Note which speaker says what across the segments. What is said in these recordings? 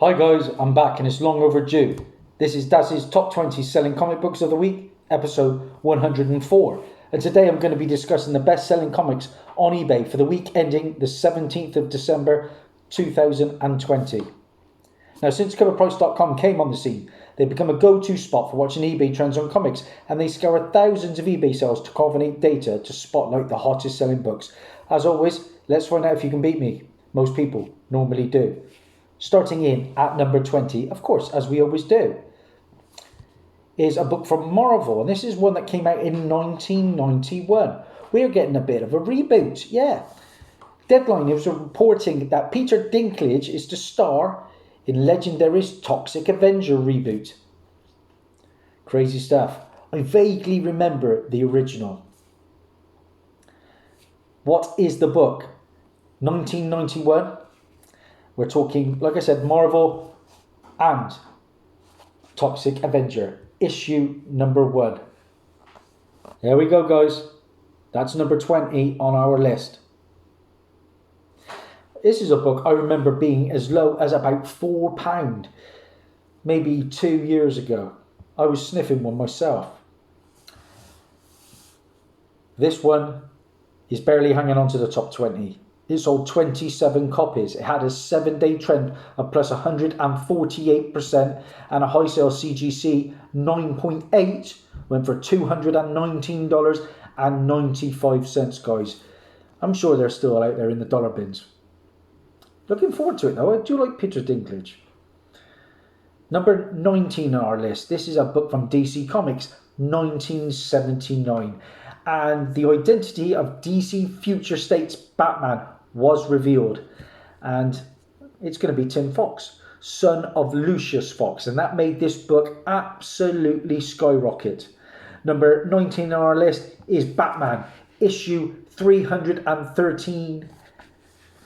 Speaker 1: Hi guys, I'm back and it's long overdue. This is Dazzie's Top 20 Selling Comic Books of the Week, episode 104. And today I'm going to be discussing the best-selling comics on eBay for the week ending the 17th of December 2020. Now, since CoverPrice.com came on the scene, they've become a go-to spot for watching eBay trends on comics, and they scour thousands of eBay sales to culminate data to spotlight the hottest selling books. As always, let's find out if you can beat me. Most people normally do. Starting in at number 20, of course, as we always do, is a book from Marvel. And this is one that came out in 1991. We're getting a bit of a reboot, yeah. Deadline is reporting that Peter Dinklage is to star in Legendary's Toxic Avenger reboot. Crazy stuff. I vaguely remember the original. What is the book? 1991. We're talking, like I said, Marvel and Toxic Avenger, issue number 1. There we go, guys. That's number 20 on our list. This is a book I remember being as low as about £4, maybe 2 years ago. I was sniffing one myself. This one is barely hanging on to the top 20. It sold 27 copies. It had a 7-day trend of plus 148% and a high sale CGC 9.8 went for $219.95, guys. I'm sure they're still out there in the dollar bins. Looking forward to it though. I do like Peter Dinklage. Number 19 on our list. This is a book from DC Comics, 1979. And the identity of DC Future State's Batman was revealed. And it's going to be Tim Fox, son of Lucius Fox. And that made this book absolutely skyrocket. Number 19 on our list is Batman, issue 313.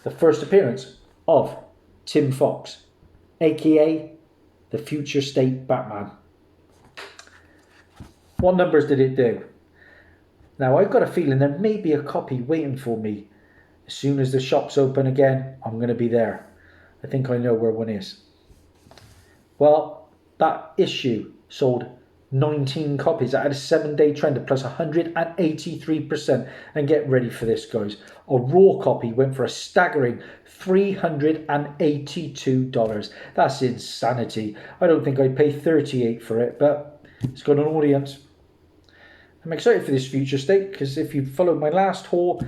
Speaker 1: The first appearance of Tim Fox, aka the Future State Batman. What numbers did it do? Now, I've got a feeling there may be a copy waiting for me. As soon as the shops open again, I'm going to be there. I think I know where one is. Well, that issue sold 19 copies. That had a 7-day trend of plus 183%. And get ready for this, guys. A raw copy went for a staggering $382. That's insanity. I don't think I'd pay $38 for it, but it's got an audience. I'm excited for this Future State because if you followed my last haul,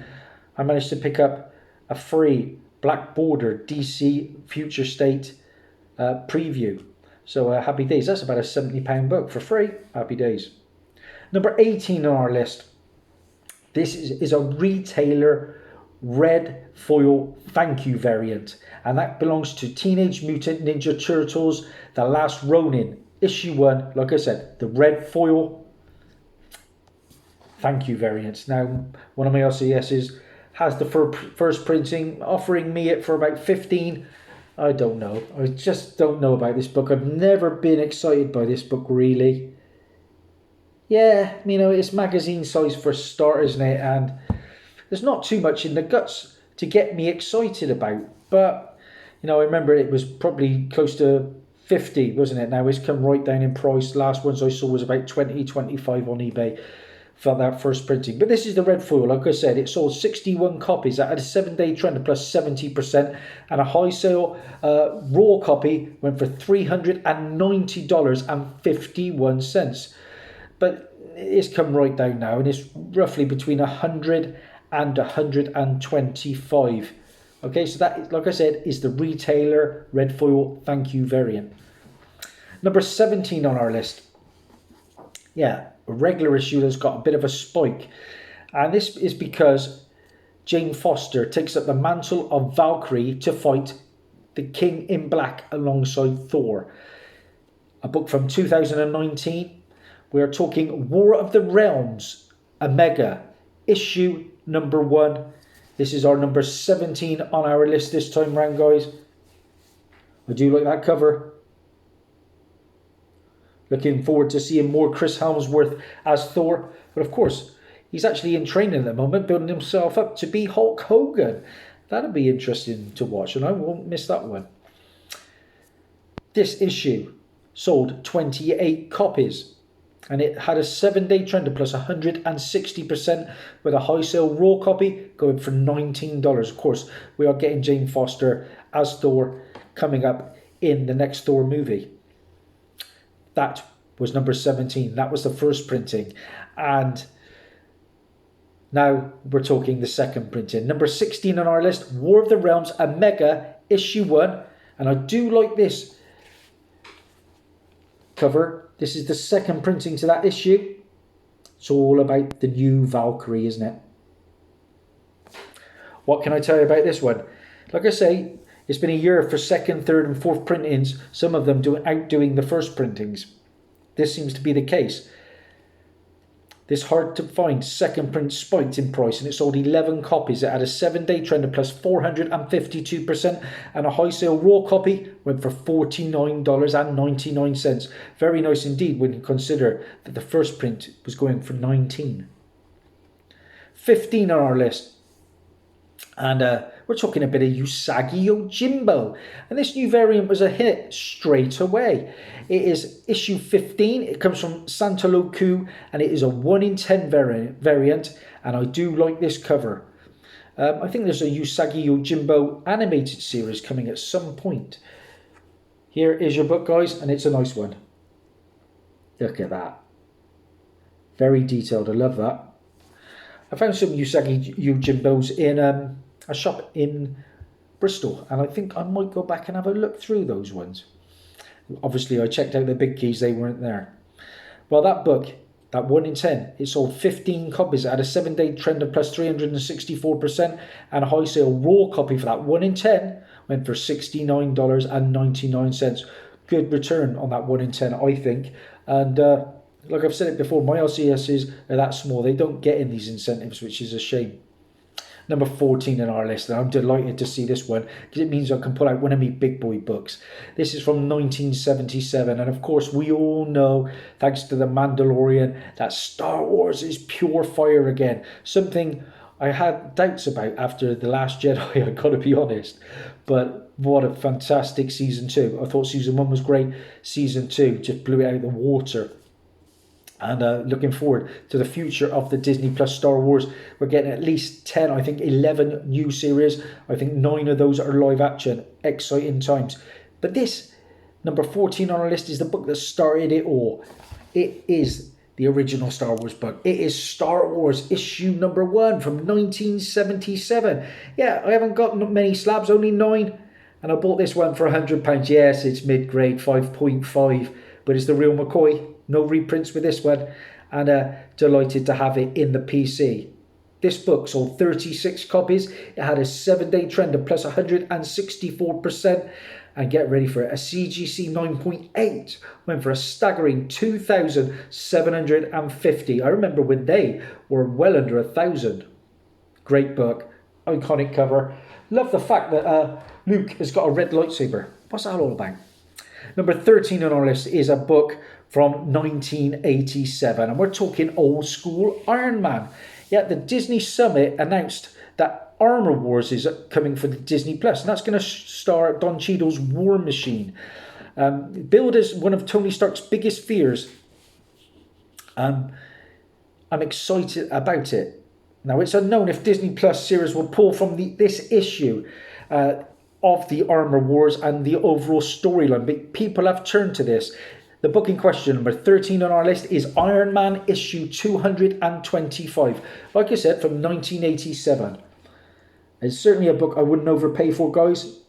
Speaker 1: I managed to pick up a free black border DC Future State preview. So happy days. That's about a £70 book for free. Happy days. Number 18 on our list. This is a retailer red foil thank you variant. And that belongs to Teenage Mutant Ninja Turtles, The Last Ronin. Issue 1, like I said, the red foil thank you variants. Now, one of my LCSs has the first printing, offering me it for about 15. I don't know. I just don't know about this book. I've never been excited by this book, really. Yeah, you know, it's magazine size for a start, isn't it? And there's not too much in the guts to get me excited about. But, you know, I remember it was probably close to 50, wasn't it? Now it's come right down in price. Last ones I saw was about 20, 25 on eBay for that first printing. But this is the red foil. Like I said, it sold 61 copies. That had a 7-day trend of plus 70% and a high sale raw copy went for $390.51. But it's come right down now and it's roughly between 100 and 125. Okay, so that, like I said, is the retailer red foil thank you variant. Number 17 on our list. Yeah, a regular issue that's got a bit of a spike. And this is because Jane Foster takes up the mantle of Valkyrie to fight the King in Black alongside Thor. A book from 2019. We are talking War of the Realms, Omega, issue number 1. This is our number 17 on our list this time round, guys. I do like that cover. Looking forward to seeing more Chris Hemsworth as Thor. But of course, he's actually in training at the moment, building himself up to be Hulk Hogan. That'll be interesting to watch, and I won't miss that one. This issue sold 28 copies. And it had a 7-day trend of plus 160%, with a high sale raw copy going for $19. Of course, we are getting Jane Foster as Thor coming up in the next Thor movie. That was number 17. That was the first printing. And now we're talking the second printing. Number 16 on our list, War of the Realms, a mega issue 1. And I do like this cover. This is the second printing to that issue. It's all about the new Valkyrie, isn't it? What can I tell you about this one? Like I say, it's been a year for second, third and fourth printings. Some of them outdoing the first printings. This seems to be the case. This hard to find second print spiked in price, and it sold 11 copies. It had a 7-day trend of plus 452%, and a high sale raw copy went for $49.99. Very nice indeed when you consider that the first print was going for $19. 15 on our list. And we're talking a bit of Usagi Yojimbo. And this new variant was a hit straight away. It is issue 15. It comes from Santaloku, and it is a 1 in 10 variant. And I do like this cover. I think there's a Usagi Yojimbo animated series coming at some point. Here is your book, guys, and it's a nice one. Look at that. Very detailed. I love that. I found some Usagi Yojimbos in a shop in Bristol, and I think I might go back and have a look through those ones. Obviously, I checked out the big keys, they weren't there. Well, that book, that 1 in 10, it sold 15 copies. It had a 7-day trend of plus 364%, and a high sale raw copy for that 1 in 10 went for $69.99. Good return on that 1 in 10, I think. And like I've said it before, my LCSs are that small. They don't get in these incentives, which is a shame. Number 14 on our list, and I'm delighted to see this one because it means I can pull out one of my big boy books. This is from 1977, and of course we all know, thanks to The Mandalorian, that Star Wars is pure fire again. Something I had doubts about after The Last Jedi, I've got to be honest. But what a fantastic season 2. I thought season 1 was great. Season 2 just blew it out of the water. And looking forward to the future of the Disney Plus Star Wars. We're getting at least 10, I think 11 new series. I think 9 of those are live action. Exciting times. But this, number 14 on our list, is the book that started it all. It is the original Star Wars book. It is Star Wars issue number 1 from 1977. Yeah, I haven't got many slabs, only 9. And I bought this one for £100. Yes, it's mid-grade, 5.5. But it's the real McCoy. No reprints with this one, and delighted to have it in the PC. This book sold 36 copies. It had a 7-day trend of plus 164%, and get ready for it, a CGC 9.8 went for a staggering 2,750. I remember when they were well under 1,000. Great book, iconic cover. Love the fact that Luke has got a red lightsaber. What's that all about? Number 13 on our list is a book from 1987, and we're talking old school Iron Man. Yeah, the Disney Summit announced that Armor Wars is coming for the Disney Plus, and that's going to star Don Cheadle's War Machine. Billed as one of Tony Stark's biggest fears. I'm excited about it. Now, it's unknown if Disney Plus series will pull from this issue of the Armor Wars and the overall storyline, but people have turned to this. The book in question, number 13 on our list, is Iron Man issue 225. Like I said, from 1987. It's certainly a book I wouldn't overpay for, guys,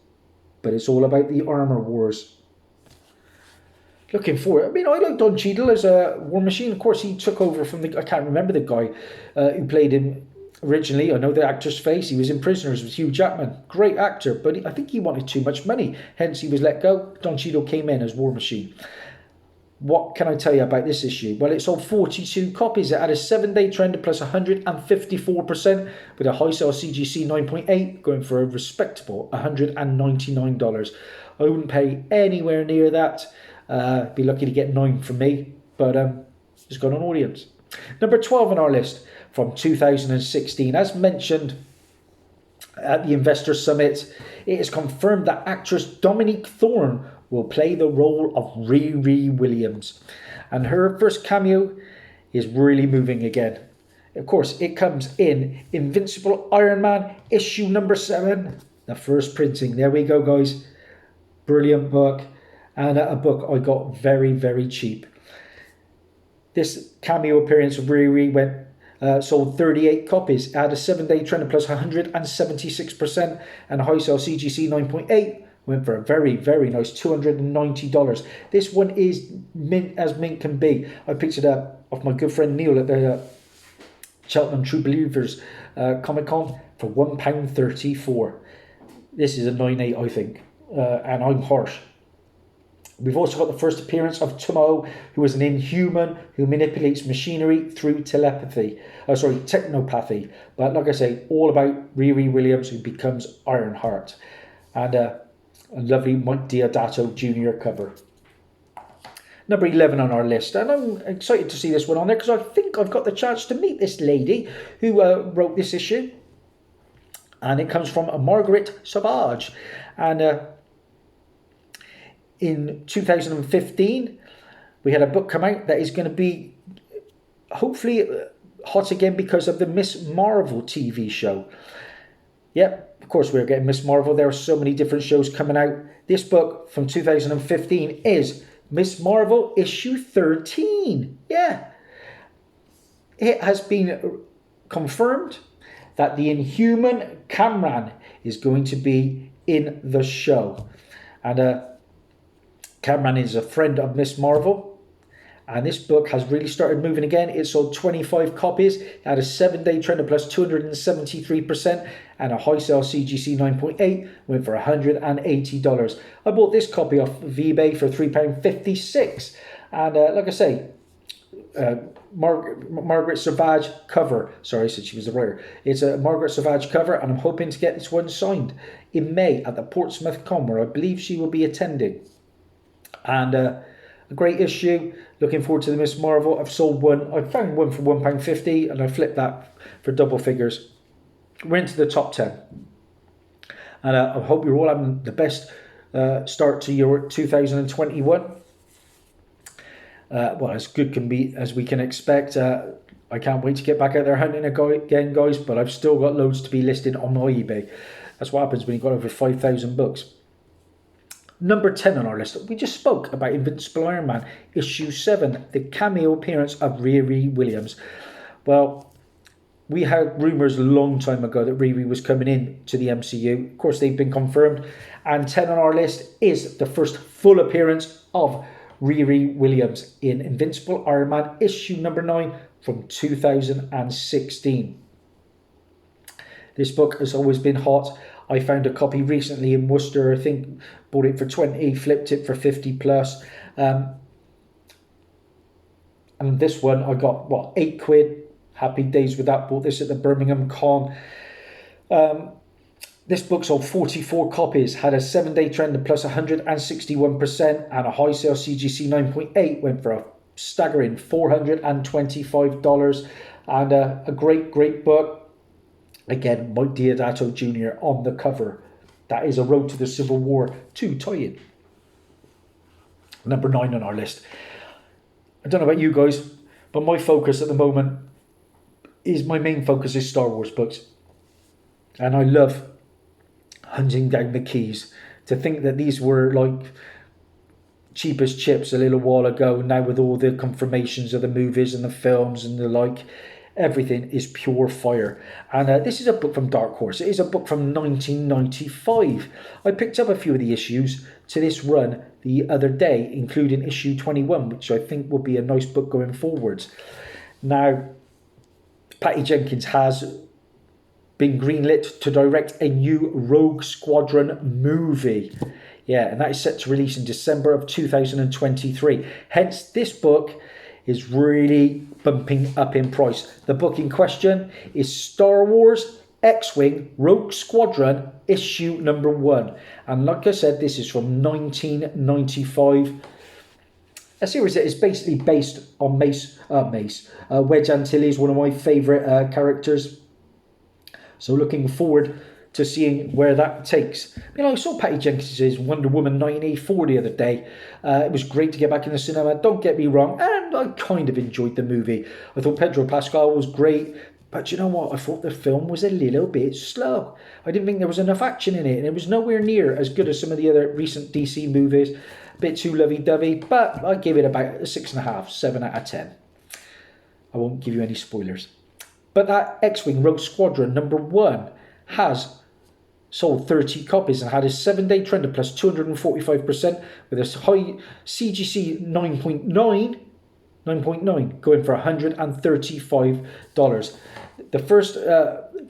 Speaker 1: but it's all about the Armor Wars. Looking forward. I mean, I like Don Cheadle as a War Machine. Of course, he took over from I can't remember the guy who played him originally. I know the actor's face. He was in Prisoners with Hugh Jackman. Great actor, but I think he wanted too much money. Hence, he was let go. Don Cheadle came in as War Machine. What can I tell you about this issue? Well, it sold 42 copies. It had a 7-day trend of plus 154%, with a high sale CGC 9.8 going for a respectable $199. I wouldn't pay anywhere near that. Be lucky to get 9 from me, but it's got an audience. Number 12 on our list from 2016. As mentioned at the Investor Summit, it is confirmed that actress Dominique Thorne will play the role of Riri Williams. And her first cameo is really moving again. Of course, it comes in Invincible Iron Man issue number 7, the first printing. There we go, guys. Brilliant book, and a book I got very, very cheap. This cameo appearance of Riri sold 38 copies. It had a 7-day trend of plus 176%, and a high sale CGC 9.8 went for a very, very nice $290. This one is mint as mint can be. I picked it up off my good friend Neil at the Cheltenham True Believers Comic Con for £1.34. This is a 9.8, I think, and I'm harsh. We've also got the first appearance of Tomo, who is an inhuman who manipulates machinery through technopathy. But like I say, all about Riri Williams, who becomes Ironheart. And a lovely Mike Deodato Jr. cover. Number 11 on our list, and I'm excited to see this one on there because I think I've got the chance to meet this lady who wrote this issue, and it comes from Margaret Savage. And in 2015 we had a book come out that is going to be hopefully hot again because of the Miss Marvel TV show. Yep, of course we're getting Miss Marvel. There are so many different shows coming out. This book from 2015 is Miss Marvel issue 13. Yeah. It has been confirmed that the Inhuman Cameron is going to be in the show. And Cameron is a friend of Miss Marvel. And this book has really started moving again. It sold 25 copies. It had a 7-day trend of plus 273%. And a high sale CGC 9.8 went for $180. I bought this copy off of eBay for £3.56. And like I say, Margaret Savage cover. Sorry, I said she was the writer. It's a Margaret Savage cover, and I'm hoping to get this one signed in May at the Portsmouth Con, where I believe she will be attending. And a great issue. Looking forward to the Miss Marvel. I've sold one. I found one for £1.50, and I flipped that for double figures. We're into the top 10. And I hope you're all having the best start to your 2021. Well, as good can be as we can expect. I can't wait to get back out there hunting again, guys, but I've still got loads to be listed on my eBay. That's what happens when you've got over 5,000 books. Number 10 on our list, we just spoke about Invincible Iron Man issue 7, the cameo appearance of Riri Williams. Well, we had rumours a long time ago that Riri was coming in to the MCU. Of course, they've been confirmed. And 10 on our list is the first full appearance of Riri Williams in Invincible Iron Man issue number 9 from 2016. This book has always been hot. I found a copy recently in Worcester. I think bought it for 20, flipped it for 50 plus. And this one I got, what, £8. Happy days with that. Bought this at the Birmingham Con. This book sold 44 copies, had a 7-day trend of plus 161%, and a high sale CGC 9.8 went for a staggering $425. And a great book. Again, Mike Deodato Jr. on the cover. That is a Road to the Civil War 2 tie-in. Number 9 on our list. I don't know about you guys, but my focus at the moment my main focus is Star Wars books. And I love hunting down the keys. To think that these were like cheap as chips a little while ago, now with all the confirmations of the movies and the films and the like, everything is pure fire. And this is a book from Dark Horse. It is a book from 1995. I picked up a few of the issues to this run the other day, including issue 21, which I think will be a nice book going forwards. Now, Patty Jenkins has been greenlit to direct a new Rogue Squadron movie. Yeah, and that is set to release in December of 2023. Hence, this book is really bumping up in price. The book in question is Star Wars X-Wing Rogue Squadron issue number 1. And like I said, this is from 1995. A series that is basically based on Mace. Wedge Antilles, one of my favourite characters. So looking forward to seeing where that takes. You know, I saw Patty Jenkins's Wonder Woman 1984 the other day. It was great to get back in the cinema, don't get me wrong, and I kind of enjoyed the movie. I thought Pedro Pascal was great, but you know what? I thought the film was a little bit slow. I didn't think there was enough action in it, and it was nowhere near as good as some of the other recent DC movies. A bit too lovey-dovey, but I give it about a 6.5, 7 out of 10. I won't give you any spoilers. But that X-Wing Rogue Squadron #1 has sold 30 copies and had a 7-day trend of plus 245% with a high CGC 9.9 going for $135. The first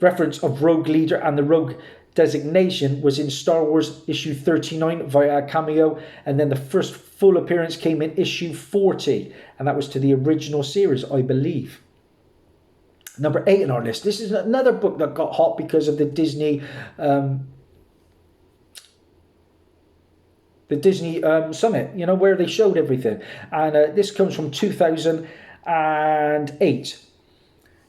Speaker 1: reference of Rogue Leader and the Rogue designation was in Star Wars issue 39 via a cameo, and then the first full appearance came in issue 40, and that was to the original series, I believe. Number 8 on our list. This is another book that got hot because of the Disney summit, you know, where they showed everything. And this comes from 2008.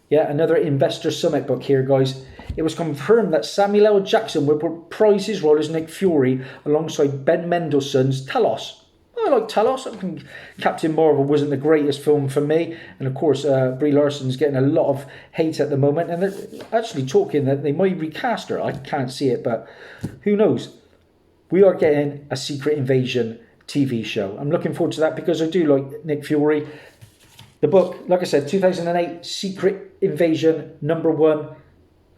Speaker 1: Yeah, another investor summit book here, guys. It was confirmed that Samuel L. Jackson would reprise his role as Nick Fury alongside Ben Mendelsohn's Talos. I like Talos. I think Captain Marvel wasn't the greatest film for me. And of course, Brie Larson's getting a lot of hate at the moment. And they're actually talking that they might recast her. I can't see it, but who knows? We are getting a Secret Invasion TV show. I'm looking forward to that because I do like Nick Fury. The book, like I said, 2008, Secret Invasion #1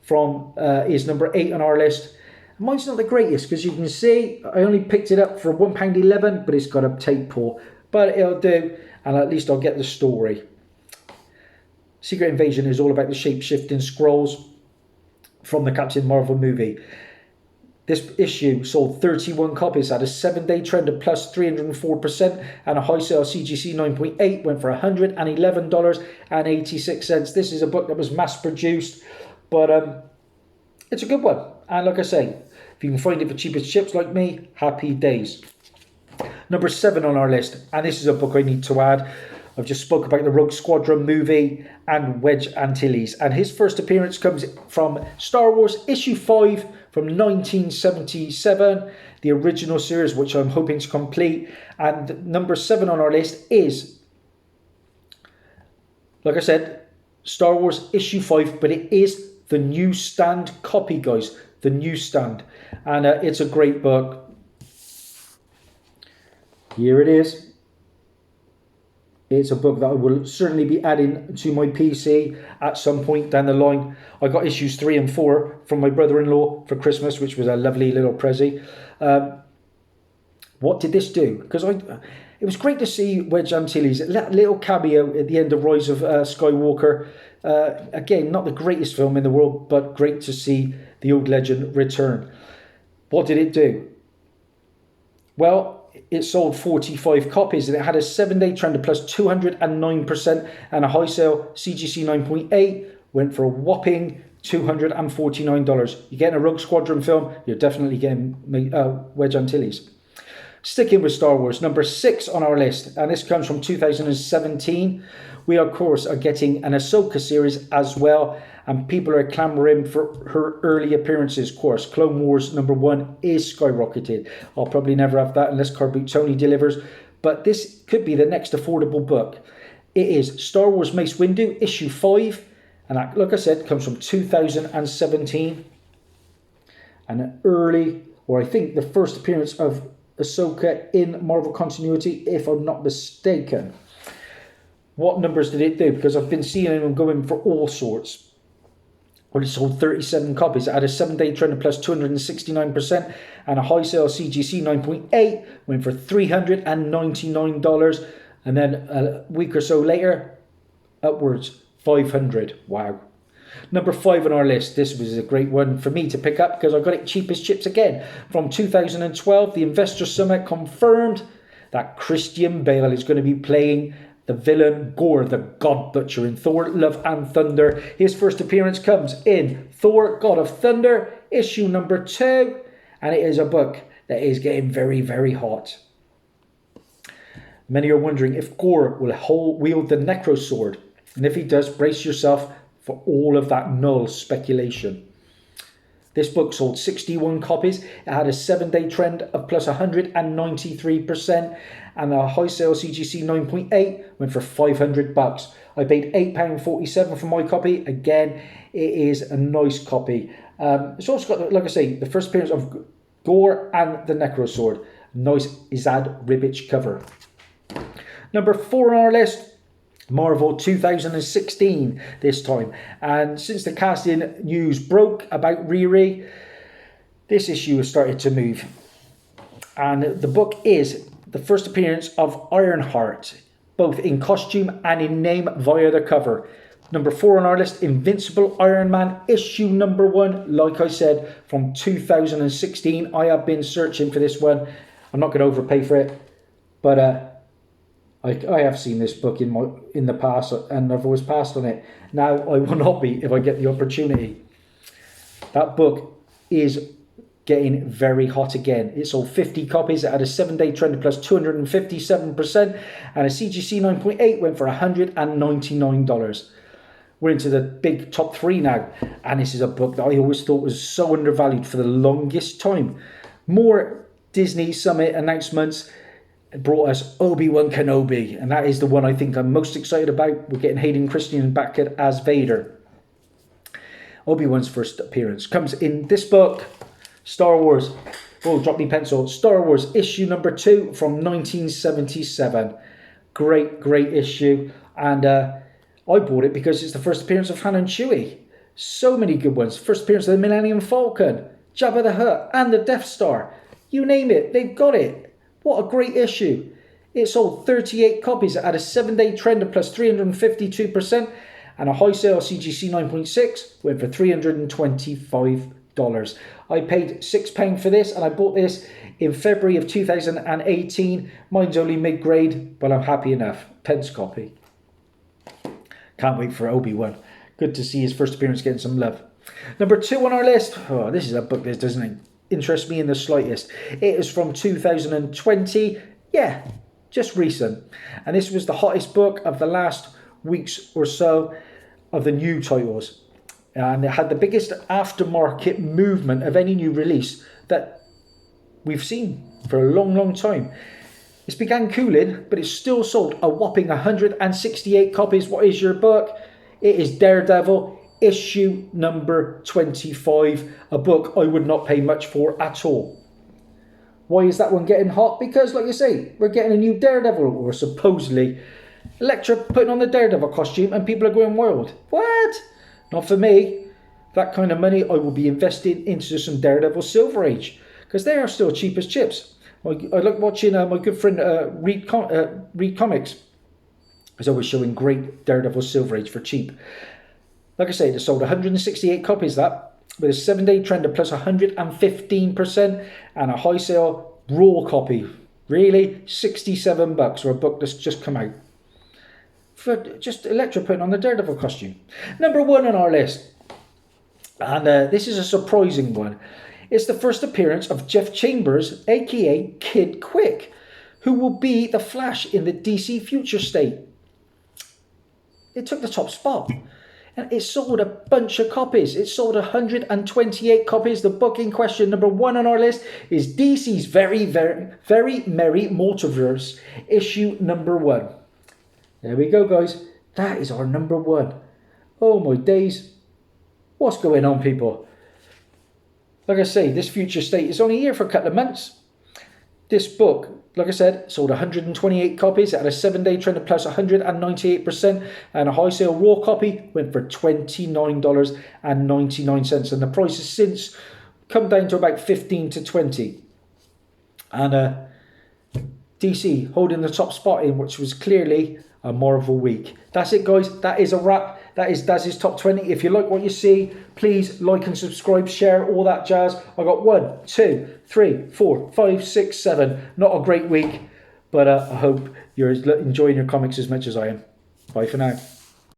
Speaker 1: from is number 8 on our list. Mine's not the greatest because you can see I only picked it up for £1.11, but it's got a tape pull. But it'll do, and at least I'll get the story. Secret Invasion is all about the shape-shifting Skrulls from the Captain Marvel movie. This issue sold 31 copies, had a 7-day trend of plus 304%, and a high sale CGC 9.8 went for $111.86. This is a book that was mass-produced, but it's a good one. And like I say, if you can find it for cheapest chips like me, happy days. Number 7 on our list, and this is a book I need to add. I've just spoke about the Rogue Squadron movie and Wedge Antilles, and his first appearance comes from Star Wars issue 5 from 1977, the original series, which I'm hoping to complete. And number 7 on our list is, like I said, Star Wars issue 5, but it is the newsstand copy, guys. The newsstand. And it's a great book. Here it is. It's a book that I will certainly be adding to my PC at some point down the line. I got issues 3 and 4 from my brother-in-law for Christmas, which was a lovely little present. What did this do? Because it was great to see Wedge Antilles, that little cameo at the end of Rise of Skywalker. Again, not the greatest film in the world, but great to see the old legend return. What did it do? Well, it sold 45 copies and it had a 7-day trend of plus 209%, and a high sale CGC 9.8 went for a whopping $249. You're getting a Rogue Squadron film, you're definitely getting Wedge Antilles. Sticking with Star Wars, number 6 on our list, and this comes from 2017. We, of course, are getting an Ahsoka series as well, and people are clamouring for her early appearances. Of course, Clone Wars #1 is skyrocketed. I'll probably never have that unless Carboot Tony delivers, but this could be the next affordable book. It is Star Wars Mace Windu, issue 5, and that, like I said, comes from 2017. And an early, or I think the first appearance of Ahsoka in Marvel continuity, if I'm not mistaken. What numbers did it do? Because I've been seeing them going for all sorts. Well, it sold 37 copies. It had a 7-day trend of plus 269%, and a high sale CGC 9.8 went for $399. And then a week or so later, upwards, 500. Wow. Number 5 on our list. This was a great one for me to pick up because I got it cheap as chips again. From 2012, the Investor Summit confirmed that Christian Bale is going to be playing the villain Gore, the God Butcher, in Thor, Love and Thunder. His first appearance comes in Thor, God of Thunder, issue number 2. And it is a book that is getting very, very hot. Many are wondering if Gore will wield the Necro Sword. And if he does, brace yourself for all of that null speculation. This book sold 61 copies. It had a 7-day trend of plus 193%, and a high sale CGC 9.8 went for $500. I paid £8.47 for my copy. Again, it is a nice copy. It's also got, like I say, the first appearance of Gore and the Necrosword. Nice Izad Ribic cover. Number 4 on our list, Marvel 2016 this time. And since the casting news broke about Riri, this issue has started to move. And the book is the first appearance of Ironheart, both in costume and in name via the cover. Number 4 on our list, Invincible Iron Man, issue number 1. Like I said, from 2016. I have been searching for this one. I'm not going to overpay for it, but I have seen this book in the past, and I've always passed on it. Now I will not be if I get the opportunity. That book is getting very hot again. It sold 50 copies. It had a 7-day trend of plus 257%, and a CGC 9.8 went for $199. We're into the big top 3 now, and this is a book that I always thought was so undervalued for the longest time. More Disney Summit announcements brought us Obi-Wan Kenobi, and that is the one I think I'm most excited about. We're getting Hayden Christensen back as Vader. Obi-Wan's first appearance comes in this book, Star Wars. Oh, drop me pencil. Star Wars issue number 2 from 1977. Great issue, and I bought it because it's the first appearance of Han and Chewie. So many good ones. First appearance of the Millennium Falcon, Jabba the Hutt, and the Death Star. You name it, they've got it. What a great issue. It sold 38 copies. It had a 7-day trend of plus 352%, and a high sale CGC 9.6 went for $325. I paid £6 for this, and I bought this in February of 2018. Mine's only mid-grade, but I'm happy enough. Pence copy. Can't wait for Obi-Wan. Good to see his first appearance getting some love. Number 2 on our list. Oh, this is a book that doesn't interest me in the slightest. It is from 2020. Yeah, just recent. And this was the hottest book of the last weeks or so of the new titles. And it had the biggest aftermarket movement of any new release that we've seen for a long time. It's began cooling, but it's still sold a whopping 168 copies. What is your book? It is Daredevil, issue number 25. A book I would not pay much for at all. Why is that one getting hot? Because, like I say, we're getting a new Daredevil, or supposedly Elektra putting on the Daredevil costume, and people are going wild. What? Not for me. That kind of money I will be investing into some Daredevil Silver Age, because they are still cheap as chips. I like watching my good friend Read Comics. He's always showing great Daredevil Silver Age for cheap. Like I say, they sold 168 copies of that, with a 7-day trend of plus 115%, and a high sale raw copy. Really? $67 for a book that's just come out. For just Elektra putting on the Daredevil costume. Number 1 on our list. And this is a surprising one. It's the first appearance of Jeff Chambers, aka Kid Quick, who will be the Flash in the DC Future State. It took the top spot, and it sold a bunch of copies. It sold 128 copies. The book in question, number 1 on our list, is DC's Very Merry Multiverse, issue number 1. There we go, guys. That is our number 1. Oh my days. What's going on, people? Like I say, this Future State is only here for a couple of months. This book, like I said, sold 128 copies. It had a 7-day trend of plus 198%, and a high sale raw copy went for $29.99. And the price has since come down to about $15 to $20. And DC holding the top spot in, which was clearly a Marvel week. That's it, guys. That is a wrap. That is Dazzie's Top 20. If you like what you see, please like and subscribe, share, all that jazz. I got 1, 2, 3, 4, 5, 6, 7. Not a great week, but I hope you're enjoying your comics as much as I am. Bye for now.